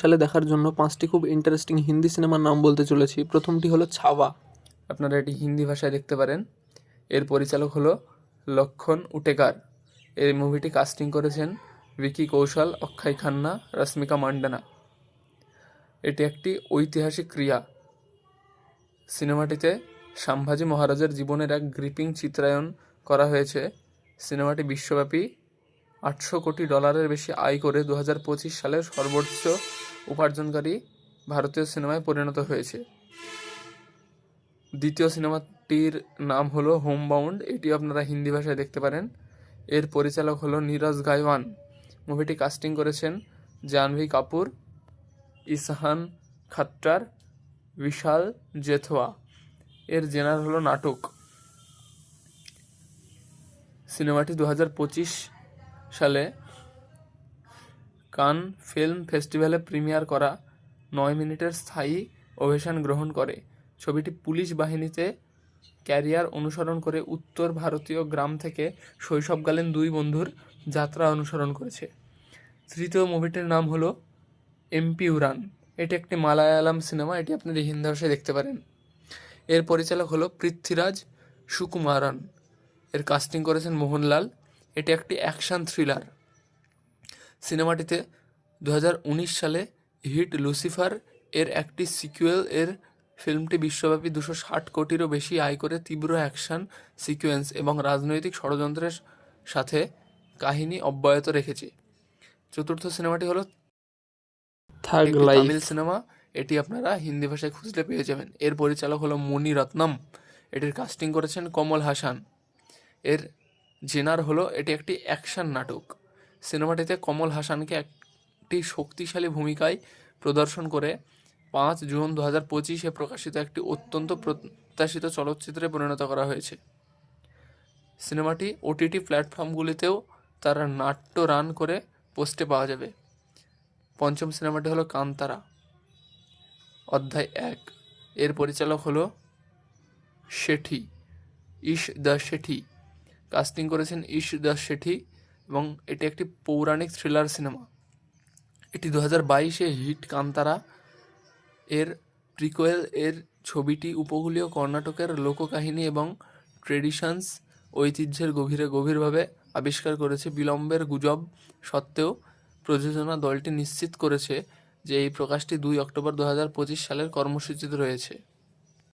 সালে দেখার জন্য 5টি খুব ইন্টারেস্টিং হিন্দি সিনেমার নাম বলতে চলেছি। প্রথমটি হলো ছাওয়া। আপনারা এটি হিন্দি ভাষায় দেখতে পারেন। এর পরিচালক হলো লক্ষণ উটেকার। এই মুভিটি কাস্টিং করেছেন ভিকি কৌশল, অক্ষয় খান্না, রশ্মিকা মান্ডানা। এটি একটি ঐতিহাসিক ক্রিয়া। সিনেমাটিতে সম্ভাজি মহারাজের জীবনের এক গ্রিপিং চিত্রায়ন করা হয়েছে। সিনেমাটি বিশ্বব্যাপী $800 কোটি বেশি আয় করে 2025 সালের সর্বোচ্চ উপার্জনকারী ভারতীয় সিনেমায় পরিণত হয়েছে। দ্বিতীয় সিনেমাটির নাম হলো হোমবাউন্ড। এটি আপনারা হিন্দি ভাষায় দেখতে পারেন। এর পরিচালক হলো নীরজ গাইওয়ান। মুভিটি কাস্টিং করেছেন জাহ্নবী কাপুর, ইসহান খাট্টার, বিশাল জেথওয়া। এর জেনার হলো নাটক। সিনেমাটি 2025 সালে কান ফিল্ম ফেস্টিভ্যালে প্রিমিয়ার করা 9 মিনিটের স্থায়ী ওভেশন গ্রহণ করে। ছবিটি পুলিশ বাহিনীতে ক্যারিয়ার অনুসরণ করে উত্তর ভারতীয় গ্রাম থেকে শৈশবকালীন দুই বন্ধুর যাত্রা অনুসরণ করেছে। তৃতীয় মুভিটির নাম হলো এমপি উড়ান। এটি একটি মালায়ালাম সিনেমা। এটি আপনারা হিন্দি ভাষায় দেখতে পারেন। এর পরিচালক হলো পৃথ্বীরাজ সুকুমারন। এর কাস্টিং করেছেন মোহনলাল। এটি একটি অ্যাকশন থ্রিলার। সিনেমাটিতে 2019 সালে হিট লুসিফার এর একটি সিকুয়েল। এর ফিল্মটি বিশ্বব্যাপী 260 কোটিরও বেশি আয় করে তীব্র অ্যাকশন সিকোয়েন্স এবং রাজনৈতিক ষড়যন্ত্রের সাথে কাহিনী অব্যাহত রেখেছে। চতুর্থ সিনেমাটি হলো একটি তামিল সিনেমা। এটি আপনারা হিন্দি ভাষায় খুঁজলে পেয়ে যাবেন। এর পরিচালক হলো মণি রত্নম। এটির কাস্টিং করেছেন কমল হাসান। এর জেনার হলো এটি একটি অ্যাকশন নাটক। সিনেমাটিতে কমল হাসানকে একটি শক্তিশালী ভূমিকায় প্রদর্শন করে 5 জুন 2025 প্রকাশিত একটি অত্যন্ত প্রত্যাশিত চলচ্চিত্রে পরিণত করা হয়েছে। সিনেমাটি OTT প্ল্যাটফর্মগুলিতেও তার নাট্য রান করে পোস্টে পাওয়া যাবে। পঞ্চম সিনেমাটি হলো কান্তারা অধ্যায় 1। এর পরিচালক হলো শেঠি, ইশ দ্য শেঠি। কাস্টিং করেছেন ইশ দ্য শেঠি এবং এটি একটি পৌরাণিক থ্রিলার সিনেমা। এটি 2022 হিট কান্তারা এর প্রিকোয়েল। এর ছবিটি উপকূলীয় কর্ণাটকের লোককাহিনী এবং ট্রেডিশনস ঐতিহ্যের গভীরভাবে আবিষ্কার করেছে। বিলম্বের গুজব সত্ত্বেও প্রযোজনা দলটি নিশ্চিত করেছে যে এই প্রকাশটি 2 অক্টোবর 2025 সালের কর্মসূচিতে রয়েছে।